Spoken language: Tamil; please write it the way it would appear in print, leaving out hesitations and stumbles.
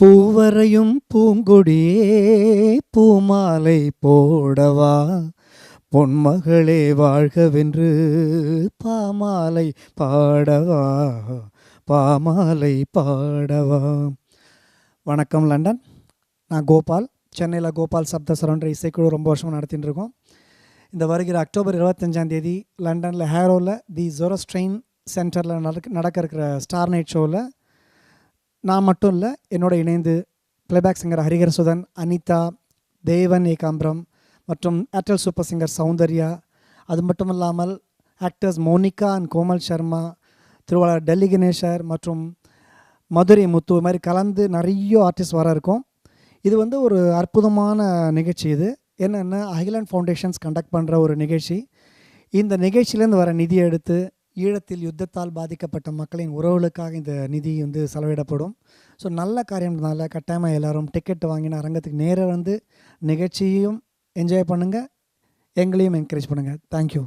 பூவரையும் பூங்கொடியே பூமாலை போடவா, பொன்மகளே வாழ்கவென்று பாமாலை பாடவா, பாமாலை பாடவா. வணக்கம் லண்டன். நான் கோபால். சென்னையில் கோபால் சப்த சரௌண்டர் இசைக்குழு ரொம்ப வருஷமாக நடத்திட்டு இருக்கோம். இந்த வருகிற அக்டோபர் 25 லண்டனில் ஹேரோவில் தி ஜோரோஸ்ட்ரெயின் சென்டரில் நடக்க இருக்கிற ஸ்டார் நைட் ஷோவில் நான் மட்டும் இல்லை, என்னோட இணைந்து பிளேபேக் சிங்கர் ஹரிஹர சுதன், அனிதா, தேவன் ஏகாம்பரம் மற்றும் ஏர்டெல் சூப்பர் சிங்கர் சௌந்தர்யா, அது மட்டும் இல்லாமல் ஆக்டர்ஸ் மோனிகா அண்ட் கோமல் சர்மா, திருவாளர் டெல்லி கணேசர் மற்றும் மதுரை முத்து மாதிரி கலந்து நிறைய ஆர்டிஸ்ட் வர இருக்கும். இது ஒரு அற்புதமான நிகழ்ச்சி. இது என்னென்னா அகிலன் ஃபவுண்டேஷன்ஸ் கண்டக்ட் பண்ணுற ஒரு நிகழ்ச்சி. இந்த நிகழ்ச்சியிலேருந்து வர நிதியை எடுத்து ஈழத்தில் யுத்தத்தால் பாதிக்கப்பட்ட மக்களின் உறவுகளுக்காக இந்த நிதி செலவிடப்படும். ஸோ நல்ல காரியம்னால கட்டாயமாக எல்லோரும் டிக்கெட் வாங்கின அரங்கத்துக்கு நேராக நிகழ்ச்சியையும் என்ஜாய் பண்ணுங்கள், எங்களையும் என்கரேஜ் பண்ணுங்கள். தேங்க்யூ.